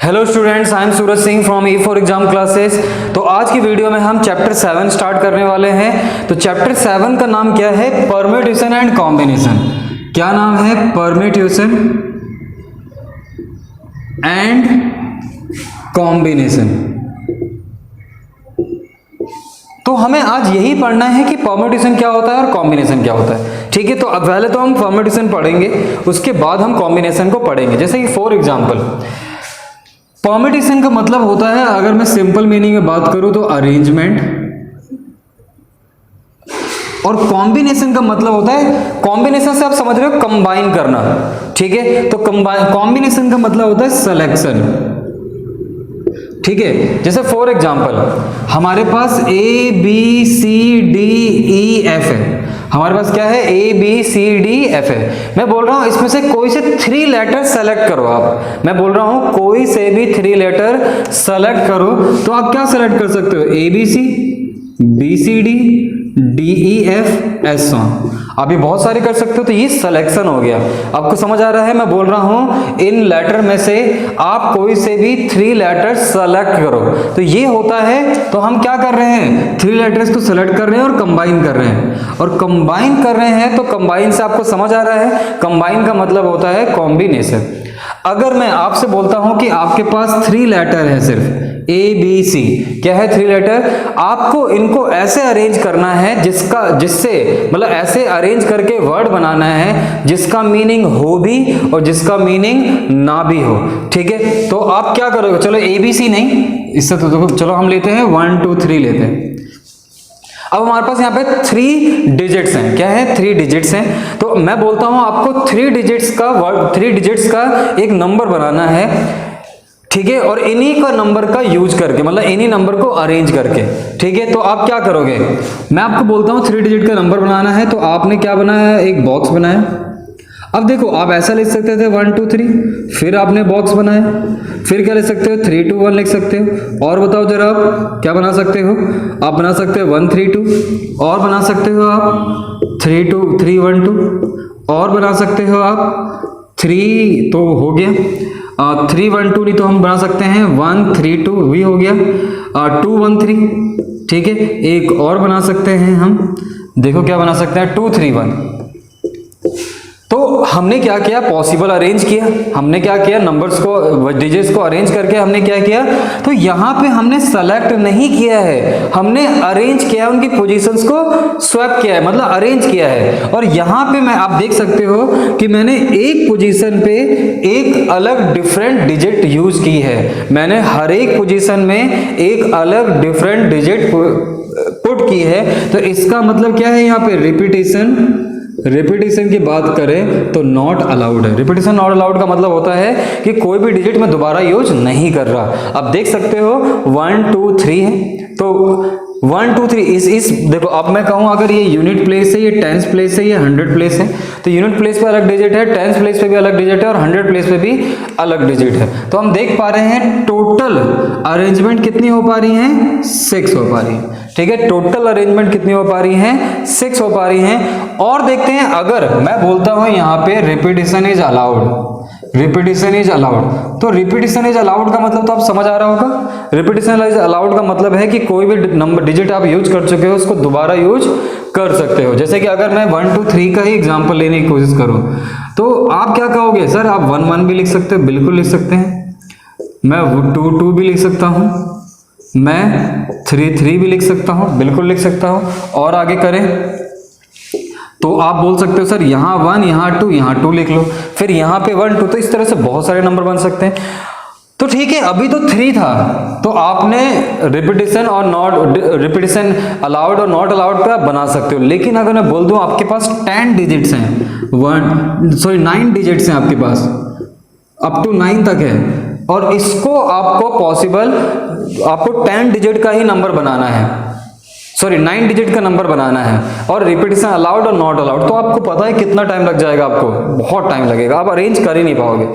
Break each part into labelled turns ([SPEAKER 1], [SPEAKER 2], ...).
[SPEAKER 1] Hello students, I am Suraj Singh from A for exam classes. तो आज की वीडियो में हम चैप्टर 7 स्टार्ट करने वाले हैं। तो चैप्टर 7 का नाम क्या है? Permutation and combination. क्या नाम है? Permutation and combination. तो हमें आज यही पढ़ना है कि परम्यूटेशन क्या होता है और कॉम्बिनेशन क्या होता है। ठीक है, तो अब पहले तो हम परम्यूटेशन पढ़ेंगे, उसके बाद हम कॉम्बिनेशन को पढ़ेंगे। जैसे कि फॉर एग्जांपल परम्यूटेशन का मतलब होता है, अगर मैं सिंपल मीनिंग में बात करूं तो अरेंजमेंट, और कॉम्बिनेशन का मतलब होता है, कॉम्बिनेशन से आप समझ रहे हो कंबाइन करना। ठीक है, तो कॉम्बिनेशन का मतलब होता है सिलेक्शन। ठीक है, जैसे फॉर एग्जांपल हमारे पास A B C D E F है। हमारे पास क्या है? A B C D F है। मैं बोल रहा हूं इसमें से कोई से 3 लेटर सेलेक्ट करो आप। मैं बोल रहा हूं कोई से भी 3 लेटर सेलेक्ट करो। तो आप क्या सेलेक्ट कर सकते हो? A B C, B C D, D E F, so on. आप ये बहुत सारे कर सकते हो। तो ये सिलेक्शन हो गया। आपको समझ आ रहा है? मैं बोल रहा हूं इन लेटर में से आप कोई से भी 3 लेटर सेलेक्ट करो। तो ये होता है। तो हम क्या कर रहे हैं? 3 लेटर्स को सेलेक्ट कर रहे हैं और कंबाइन कर रहे हैं। और कंबाइन कर रहे हैं तो कंबाइन से आपको समझ आ रहा है, कंबाइन का मतलब होता है कॉम्बिनेशन। अगर मैं आपसे बोलता हूं कि आपके पास 3 लेटर है, सिर्फ ए बी सी, क्या है? 3 लेटर। आपको इनको ऐसे अरेंज करना है जिससे मतलब ऐसे अरेंज करके वर्ड बनाना है जिसका मीनिंग हो भी और जिसका मीनिंग ना भी हो। ठीक है, तो आप क्या करोगे? चलो ए बी सी नहीं, इससे तो देखो, चलो हम लेते हैं 1 2 3 लेते हैं। अब हमारे पास यहाँ पे 3 डिजिट्स हैं। क्या है? 3 डिजिट्स हैं। तो मैं बोलता हूं आपको 3 डिजिट्स का एक नंबर बनाना है। ठीक है, और इन्हीं का नंबर का यूज करके, मतलब इन्हीं नंबर को अरेंज करके। ठीक है, तो आप क्या करोगे? मैं आपको बोलता हूं 3 डिजिट का नंबर बनाना है। तो आपने क्या बनाया? एक बॉक्स बनाया। अब देखो, आप ऐसा लिख सकते थे 1 2 3, फिर आपने बॉक्स बनाया। फिर क्या लिख सकते हो? 3 2 1 लिख सकते हो। और बताओ जरा, आप क्या बना सकते हो? आप बना सकते हो 1 3 2, और बना सकते हो आप 3 2 3 1 2, और बना सकते हो आप 3, तो हो गया 3 1 2, नहीं तो हम बना सकते हैं 1 3 2 भी हो गया, 2 1 3। ठीक है, एक और बना सकते हैं हम, देखो क्या बना सकते हैं? 2 3 1। तो हमने क्या किया? पॉसिबल अरेंज किया। हमने क्या किया? नंबर्स को, डिजिट्स को अरेंज करके हमने क्या किया? तो यहाँ पे हमने सेलेक्ट नहीं किया है, हमने अरेंज किया है, उनकी पोजीशंस को स्वैप किया है, मतलब अरेंज किया है। और यहाँ पे मैं, आप देख सकते हो कि मैंने एक पोजीशन पे एक अलग डिफरेंट डिजिट यूज की है। मैंने हर एक पोजीशन में एक अलग डिफरेंट डिजिट पुट की है। तो इसका मतलब क्या है? यहाँ पे रिपीटेशन की बात करें तो नॉट अलाउड है। रिपीटेशन नॉट अलाउड का मतलब होता है कि कोई भी डिजिट में दोबारा यूज नहीं कर रहा। अब देख सकते हो 1 2 3 है। तो 1 2 3 इस देखो, अब मैं कहूं अगर ये यूनिट प्लेस है, ये टेंस प्लेस है, ये 100 प्लेस है, तो यूनिट प्लेस पे अलग डिजिट है, टेंस प्लेस पे भी अलग डिजिट है, और 100 प्लेस पे भी अलग डिजिट है। तो हम देख पा रहे हैं टोटल अरेंजमेंट कितनी हो पा रही है? 6 हो पा रही है। ठीक है, टोटल अरेंजमेंट कितनी हो पा रही है? 6 हो पा रही हैं। और देखते हैं, अगर मैं बोलता हूं यहाँ पे repetition is allowed, repetition is allowed, तो रिपीटेशन इज अलाउड का मतलब तो आप समझ आ रहा होगा। रिपीटेशन इज अलाउड का मतलब है कि कोई भी नंबर डिजिट आप यूज कर चुके हो उसको दोबारा यूज कर सकते हो। जैसे कि अगर मैं 1 2 3 का ही एग्जांपल लेने की कोशिश करूं तो आप क्या कहोगे? सर आप 1 1 भी लिख सकते हो, बिल्कुल लिख सकते हैं। मैं 2 2 भी लिख सकता हूं, मैं 3 3 भी लिख सकता हूं, बिल्कुल लिख सकता हूं। और आगे करें तो आप बोल सकते हो सर यहाँ 1, यहाँ 2, यहाँ 2 लिख लो, फिर यहाँ पे 1 2। तो इस तरह से बहुत सारे नंबर बन सकते हैं। तो ठीक है, अभी तो 3 था, तो आपने रिपीटेशन अलाउड और नॉट अलाउड पे आप बना सकते हो। लेकिन अगर मैं बोल दूं आपके पास 10 डिजिट्स हैं, 9 डिजिट्स हैं आपके पास, अप टू 9 तक है, और इसको आपको 10 डिजिट का ही नंबर बनाना है, 9 डिजिट का नंबर बनाना है, और रिपीटेशन अलाउड और नॉट अलाउड। तो आपको पता है कितना टाइम लग जाएगा? आपको बहुत टाइम लगेगा, आप अरेंज कर ही नहीं पाओगे।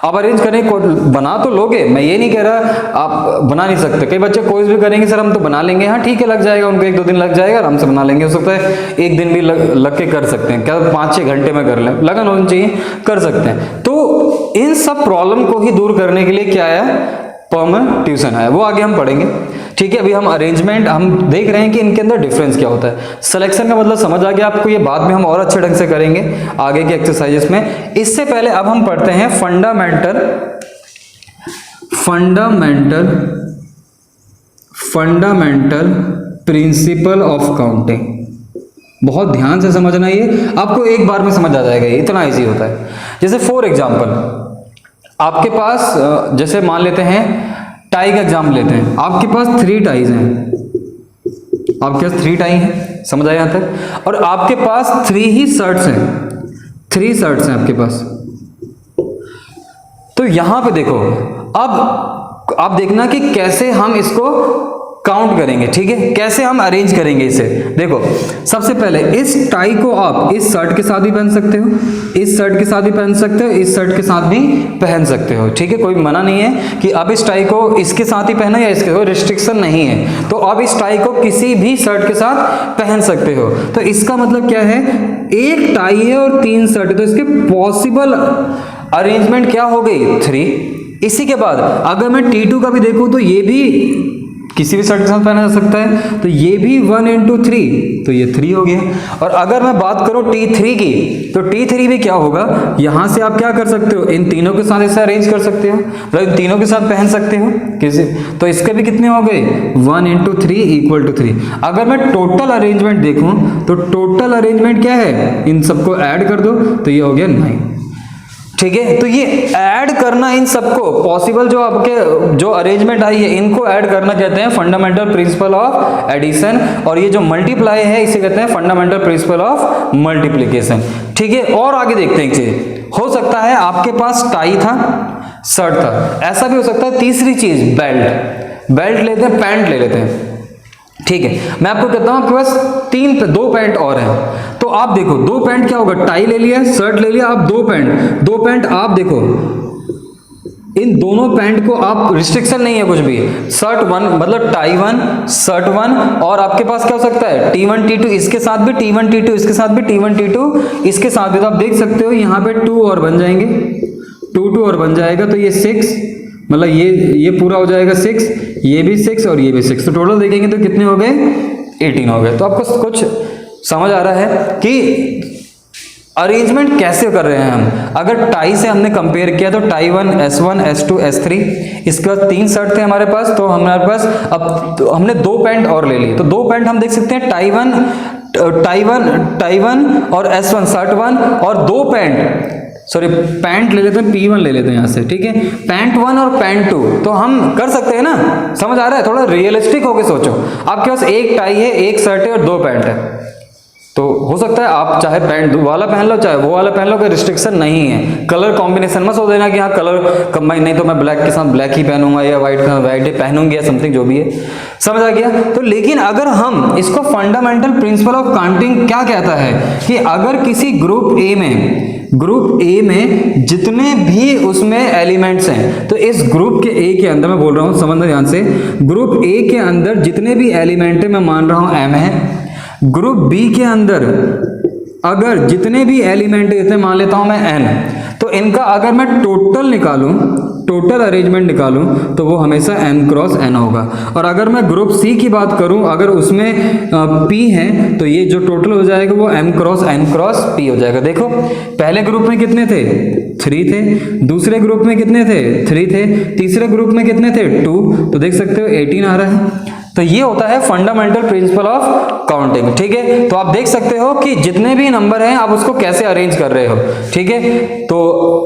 [SPEAKER 1] आप अरेंज करें, बना तो लोगे, मैं ये नहीं कह रहा आप बना नहीं सकते। कई बच्चे कोई भी करेंगे सर हम तो बना लेंगे, हाँ ठीक है, लग जाएगा उनको 1 2 दिन लग जाएगा, आराम से बना लेंगे। हो सकता है 1 दिन भी लग के कर सकते हैं, क्या 5 6 घंटे में कर लें, लगन होनी चाहिए, कर सकते हैं। तो इन सब प्रॉब्लम को ही दूर करने के लिए क्या आया, परम्यूटेशन आया, वो आगे हम पढ़ेंगे। ठीक है, अभी हम अरेंजमेंट हम देख रहे हैं कि इनके अंदर डिफरेंस क्या होता है। सिलेक्शन का मतलब समझ आ गया आपको, ये बाद में हम और अच्छे ढंग से करेंगे आगे के एक्सरसाइजेस में। इससे पहले अब हम पढ़ते हैं फंडामेंटल प्रिंसिपल ऑफ काउंटिंग। बहुत ध्यान से समझना, ये आपको एक बार में समझ आ जाएगा, ये इतना इजी होता है। जैसे फॉर एग्जांपल आपके पास, जैसे मान लेते हैं टाई का एग्जाम लेते हैं, आपके पास 3 टाइज हैं, आपके पास 3 टाई हैं, समझ आया यहाँ तक, और आपके पास 3 ही शर्ट्स हैं, 3 शर्ट्स हैं आपके पास। तो यहां पे देखो, अब आप देखना कि कैसे हम इसको काउंट करेंगे। ठीक है, कैसे हम अरेंज करेंगे इसे। देखो सबसे पहले इस टाई को आप इस शर्ट के साथ भी पहन सकते हो, इस शर्ट के साथ भी पहन सकते हो, इस शर्ट के साथ भी पहन सकते हो। ठीक है, कोई मना नहीं है कि आप इस टाई को इसके साथ ही पहनो या इसके, कोई रिस्ट्रिक्शन नहीं है। तो आप इस टाई को किसी भी शर्ट के साथ पहन सकते हो। तो इसका मतलब क्या है, एक टाई है और 3 शर्ट है, तो इसके पॉसिबल अरेंजमेंट क्या हो गई, 3। इसी के बाद अगर मैं T2 का भी देखूं तो ये भी किसी भी शर्ट के साथ पहना जा सकता है, तो ये भी 1 into 3, तो ये 3 हो गया। और अगर मैं बात करूं T3 की, तो T3 भी क्या होगा, यहां से आप क्या कर सकते हो, इन तीनों के साथ इसे अरेंज कर सकते हो, मतलब इन तीनों के साथ पहन सकते हो किसी, तो इसके भी कितने हो गए, 1 into 3 = 3। अगर मैं टोटल अरेंजमेंट देखूं तो टोटल अरेंजमेंट क्या है, इन सबको ऐड कर दो तो ये हो गया 9। ठीक है, तो ये ऐड करना इन सबको पॉसिबल, जो आपके जो अरेंजमेंट आई है इनको ऐड करना कहते हैं फंडामेंटल प्रिंसिपल ऑफ एडिशन, और ये जो मल्टीप्लाई है इसे कहते हैं फंडामेंटल प्रिंसिपल ऑफ मल्टीप्लिकेशन। ठीक है, और आगे देखते हैं एक चीज, हो सकता है आपके पास टाई था, शर्ट था, ऐसा भी हो सकता है तीसरी चीज बेल्ट लेते हैं, पैंट ले लेते हैं। ठीक है, मैं आपको कहता हूं आपके पास 2 पैंट और हैं, तो आप देखो 2 पैंट क्या होगा, टाई ले लिया, शर्ट ले लिया, आप 2 पैंट आप देखो, इन दोनों पैंट को आप रिस्ट्रिक्शन नहीं है कुछ भी, शर्ट 1 मतलब टाई 1 शर्ट 1, और आपके पास क्या हो सकता है T1 T2 इसके साथ भी, T1 T2 इसके साथ भी, T1 T2 इसके साथ भी। तो आप देख सकते हो यहाँ पे 2 और बन जाएंगे, 2 और बन जाएगा, तो ये 6, मतलब ये पूरा हो जाएगा 6, ये भी 6 और ये भी 6, तो टोटल देखेंगे तो कितने हो गए, 18 हो गए। तो आपको कुछ समझ आ रहा है कि अरेंजमेंट कैसे कर रहे हैं हम। अगर टाई से हमने कंपेयर किया तो टाई 1 S1 S2 S3, इसके बाद 3 शर्ट थे हमारे पास, तो हमारे पास अब तो हमने 2 पैंट और ले ली, तो 2 पैंट हम देख सकते हैं टाई 1 और S1 शर्ट 1, और 2 पैंट ले लेते हैं, P1 ले लेते हैं यहाँ से। ठीक है, पैंट 1 और पैंट 2, तो हम कर सकते हैं ना, समझ आ रहा है, थोड़ा रियलिस्टिक होके सोचो। आपके पास एक टाई है, एक शर्ट है और 2 पैंट है, तो हो सकता है आप चाहे पैंट वाला पहन लो चाहे वो वाला पहन लो, कोई रिस्ट्रिक्शन नहीं है। कलर कॉम्बिनेशन मत सोच देना कि हाँ कलर कंबाइन, नहीं तो मैं ब्लैक के साथ ब्लैक ही पहनूंगा या व्हाइट का व्हाइट ही पहनूंगी या समथिंग जो भी है, समझ आ गया। तो लेकिन अगर हम इसको फंडामेंटल प्रिंसिपल ऑफ काउंटिंग क्या कहता है कि अगर किसी ग्रुप ए में जितने भी उसमें एलिमेंट्स हैं, तो इस ग्रुप के ए के अंदर, मैं बोल रहा हूं समझना ध्यान से, ग्रुप ए के अंदर जितने भी एलिमेंट है, मैं मान रहा हूं m है, ग्रुप बी के अंदर अगर जितने भी एलिमेंट है, जैसे मान लेता हूं मैं n, तो इनका अगर मैं टोटल अरेंजमेंट निकालूं तो वो हमेशा m क्रॉस n होगा। और अगर मैं ग्रुप सी की बात करूं, अगर उसमें p है, तो ये जो टोटल हो जाएगा वो m cross n cross p हो जाएगा। देखो पहले ग्रुप में कितने थे, 3 थे, दूसरे ग्रुप में कितने थे, 3 थे, तीसरे ग्रुप में कितने थे, 2, तो देख सकते हो 18 आ रहा है। तो ये होता है फंडामेंटल प्रिंसिपल ऑफ काउंटिंग। ठीक है, तो आप देख सकते हो कि जितने भी नंबर हैं आप उसको कैसे अरेंज कर रहे हो। ठीक है, तो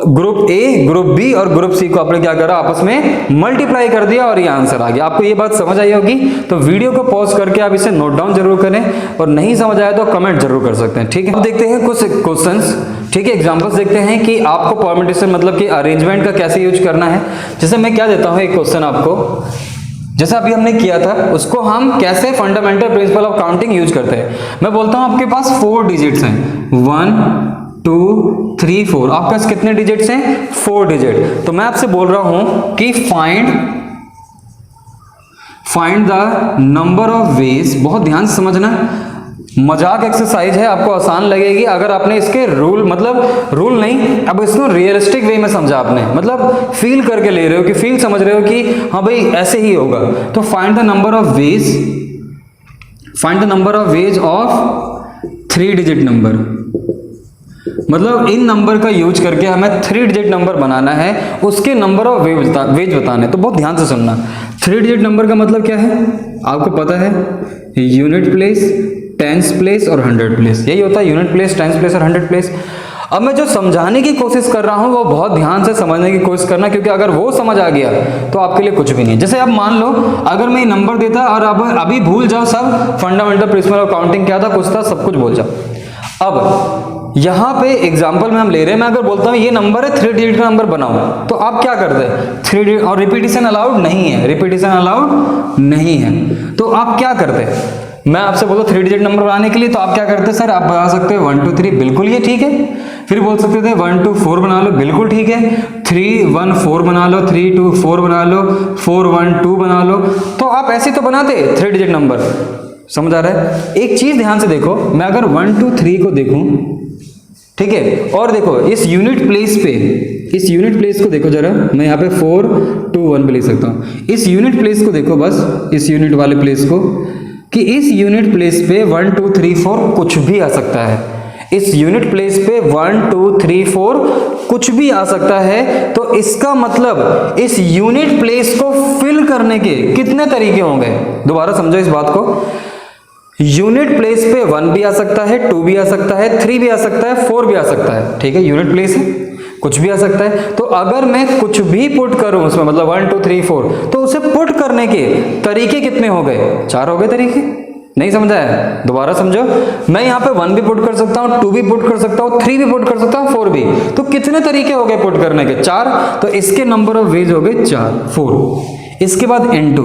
[SPEAKER 1] ग्रुप ए, ग्रुप बी और ग्रुप सी को आपने क्या करा, आपस में मल्टीप्लाई कर दिया और ये आंसर आ गया। आपको ये बात समझ आई होगी, तो वीडियो को पॉज करके आप इसे नोट डाउन जरूर करें, और नहीं समझ आया तो कमेंट जरूर कर सकते हैं। ठीक है, अब देखते हैं कुछ क्वेश्चंस। ठीक है, एग्जांपल्स देखते हैं कि आपको परम्यूटेशन मतलब कि अरेंजमेंट का कैसे यूज करना है। जैसे मैं क्या देता हूं एक क्वेश्चन आपको, जैसा अभी हमने किया था, उसको हम कैसे fundamental principle of counting use करते हैं। मैं बोलता हूं आपके पास 4 डिजिट्स हैं, 1 2 3 4, आपके पास कितने डिजिट्स हैं, 4 डिजिट। तो मैं आपसे बोल रहा हूं कि find the number of ways, बहुत ध्यान से समझना, मजाक एक्सरसाइज है, आपको आसान लगेगी अगर आपने इसके रूल नहीं, अब इसको रियलिस्टिक वे में समझा आपने, मतलब फील करके ले रहे हो, कि फील समझ रहे हो कि हाँ भाई ऐसे ही होगा। तो find the number of ways of 3 digit number, मतलब इन नंबर का यूज करके हमें 3 डिजिट नंबर बनाना है, उसके नंबर ऑफ वेज बताने। तो बहुत ध्यान से सुनना। 3 डिजिट नंबर का मतलब क्या है आपको पता है, यूनिट प्लेस, टेंस प्लेस और 100 प्लेस, यही होता है यूनिट प्लेस, टेंस प्लेस और 100 प्लेस। अब मैं जो समझाने की कोशिश कर रहा हूं वो बहुत ध्यान से समझने की कोशिश करना, क्योंकि अगर वो समझ आ गया तो आपके लिए कुछ भी नहीं। जैसे अब मान लो अगर मैं नंबर देता और अब अभी भूल जाओ सब, फंडामेंटल प्रिंसिपल ऑफ काउंटिंग क्या था, कुछ था, सब कुछ भूल जाओ। अब यहाँ पे एग्जाम्पल में हम ले रहे हैं, मैं अगर बोलता हूँ ये नंबर है 3 डिजिट का नंबर बनाओ, तो आप क्या करते हैं 3 डिजिट, और रिपीटिशन अलाउड नहीं है, रिपीटिशन अलाउड नहीं है, तो आप क्या करते हैं, मैं आपसे बोलूँ 3 डिजिट नंबर बनाने के लिए, तो आप क्या करते हैं सर, आप बना सकते हो 1 2 3, बिल्कुल ये ठीक है। फिर बोल सकते थे 1 2 4 बना लो, बिल्कुल ठीक है। 3 1 4 बना लो, 3 2 4 बना लो, 4 1 2 बना लो। तो आप ऐसे तो बनाते 3 डिजिट नंबर, समझ आ रहा है। एक चीज ध्यान से देखो, मैं अगर 1 2 3 को देखूं, ठीक है, और देखो इस यूनिट प्लेस को देखो जरा, मैं यहाँ पे 4 2 1 पे लिख सकता हूँ। इस यूनिट प्लेस को देखो, बस इस यूनिट वाले प्लेस को, कि इस यूनिट प्लेस पे 1 2 3 4 कुछ भी आ सकता है। इस यूनिट प्लेस पे 1 2 3 4 कुछ भी आ सकता है। तो इसका मतलब इस यूनिट प्लेस को फिल करने के कितने तरीके होंगे, दोबारा समझो इस बात को। यूनिट प्लेस पे 1 भी आ सकता है, 2 भी आ सकता है, 3 भी आ सकता है, 4 भी आ सकता है, ठीक है, यूनिट प्लेस है, कुछ भी आ सकता है। तो अगर मैं कुछ भी पुट करूं उसमें, मतलब 1 2 3 4, तो उसे पुट करने के तरीके कितने हो गए, 4 हो गए तरीके। नहीं समझा है, दोबारा समझो। मैं यहाँ पे 1 भी पुट कर सकता हूँ, 2 भी पुट कर सकता हूँ, 3 भी पुट कर सकता हूँ, 4 भी। तो कितने तरीके हो गए पुट करने के, 4। तो इसके नंबर ऑफ वेज हो गए 4 4। इसके बाद n2।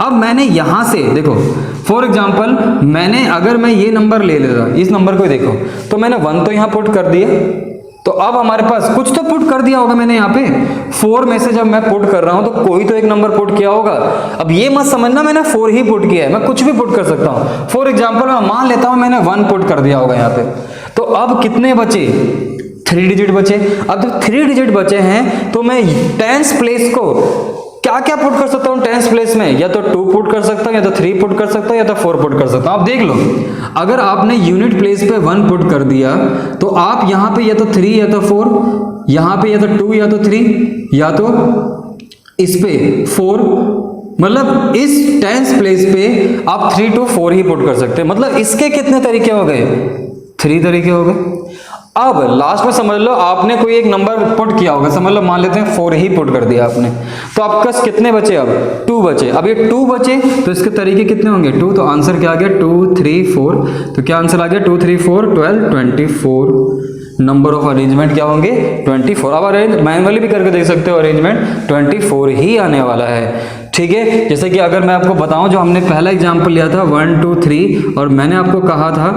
[SPEAKER 1] अब मैंने यहां से देखो, फॉर एग्जांपल मैंने अगर मैं ये नंबर ले लेता, इस नंबर को देखो, तो मैंने 1 तो यहां पुट कर दिया, तो अब हमारे पास कुछ तो पुट कर दिया होगा मैंने यहाँ पे। 4 में से जब मैं पुट कर रहा हूं तो कोई तो एक नंबर पुट किया होगा। अब ये मत समझना मैंने 4 ही पुट किया है, मैं कुछ भी पुट कर सकता हूं। फॉर एग्जांपल मैं मान लेता हूं मैंने 1 पुट कर दिया होगा यहाँ पे। तो अब कितने बचे, 3 डिजिट बचे। अब जब 3 डिजिट बचे हैं तो मैं टेंस प्लेस को क्या क्या पुट कर सकता हूं टेंस प्लेस में, या तो 2 पुट कर सकता हूं, या तो 3 पुट कर सकता हूं, या तो 4 पुट कर सकता हूं। आप देख लो, अगर आपने यूनिट प्लेस पे 1 पुट कर दिया तो आप यहां पे या तो 3 या तो 4, यहां पे या तो 2 या तो 3, या तो इस पे 4, मतलब इस टेंस प्लेस पे आप 3 to 4 ही पुट कर सकते हैं। मतलब इसके कितने तरीके हो गए, 3 तरीके हो गए। अब लास्ट में समझ लो आपने कोई एक नंबर पुट किया होगा, समझ लो मान लेते हैं 4 ही पुट कर दिया आपने, तो आपका कितने बचे, अब 2 बचे। अब ये 2 बचे तो इसके तरीके कितने होंगे, 2, तो आंसर क्या आ गया 2 3 4। तो क्या आंसर आ गया 2 3 4 12 24। नंबर ऑफ अरेंजमेंट क्या होंगे 24। अब अरेंज मैनुअली भी करके देख सकते हो, अरेंजमेंट 24 ही आने वाला है, ठीक है। जैसे कि अगर मैं आपको बताऊं, जो हमने पहला एग्जांपल लिया था 1 2 3, और मैंने आपको कहा था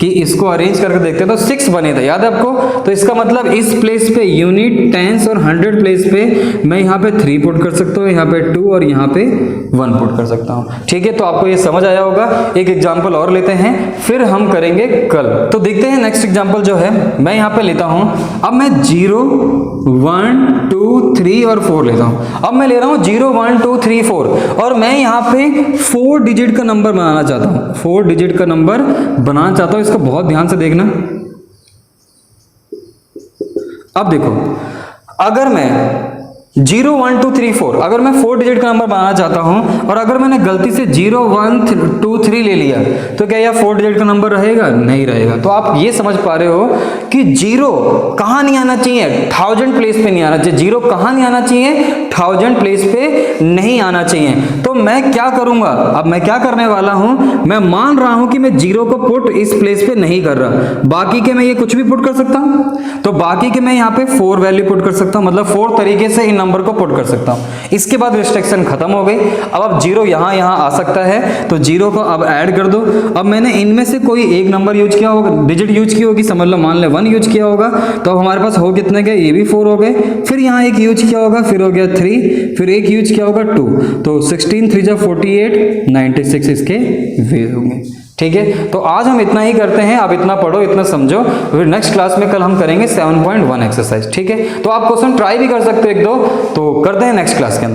[SPEAKER 1] कि इसको अरेंज करके देखते तो 6 बने थे, याद है आपको। तो इसका मतलब इस प्लेस पे यूनिट, टेंस और 100 प्लेस पे मैं यहाँ पे 3 पुट कर सकता हूँ, यहाँ पे 2 और यहाँ पे 1 पुट कर सकता हूँ, ठीक है। तो आपको ये समझ आया होगा। एक एग्जाम्पल और लेते हैं, फिर हम करेंगे कल। तो देखते हैं नेक्स्ट एग्जाम्पल जो है, मैं यहाँ पे लेता हूँ, अब मैं 0 1 2 3 और 4 लेता हूँ। अब मैं ले रहा हूँ 0 1 2 3 4, और मैं यहाँ पे 4 डिजिट का नंबर बनाना चाहता हूँ, 4 डिजिट का नंबर बनाना चाहता हूँ। इसको बहुत ध्यान से देखना। अब देखो, अगर मैं 0 1 2 3 4, अगर मैं 4 डिजिट का नंबर बनाना चाहता हूं, और अगर मैंने गलती से 0 1 2 3 ले लिया, तो क्या यह 4 डिजिट का नंबर रहेगा, नहीं रहेगा। तो आप ये समझ पा रहे हो कि 0 कहां नहीं आना चाहिए, 1000 प्लेस पे नहीं आना चाहिए। 0 कहां नहीं आना चाहिए, 1000 प्लेस पे नहीं आना चाहिए। तो मैं क्या करूंगा, अब मैं क्या करने वाला हूं, मैं मान रहा हूं कि मैं 0 को पुट इस प्लेस पे नहीं कर रहा, बाकी के मैं ये कुछ भी पुट कर सकता हूं। तो बाकी के मैं यहाँ पे 4 वैल्यू पुट कर सकता हूं, मतलब 4 तरीके से इन नंबर को पुट कर सकता हूं। इसके बाद रिस्ट्रिक्शन खत्म हो गई। अब 0 यहाँ आ सकता है, तो 0 को अब ऐड कर दो। अब मैंने इनमें से कोई एक नंबर यूज किया होगा, डिजिट यूज की होगी, समझ लो मान ले 1 यूज किया होगा, तो अब हमारे पास हो कितने गए, ये भी 4 हो गए। फिर यहाँ एक यूज किया होगा, फिर हो गया 3, फिर एक यूज किया होगा 2, तो 16 3 जा 48, 96 इसके वेज होंगे। ठीक है, तो आज हम इतना ही करते हैं, आप इतना पढ़ो, इतना समझो, फिर नेक्स्ट क्लास में कल हम करेंगे 7.1 एक्सरसाइज। ठीक है, तो आप क्वेश्चन ट्राई भी कर सकते हो एक दो, तो करते हैं नेक्स्ट क्लास के अंदर।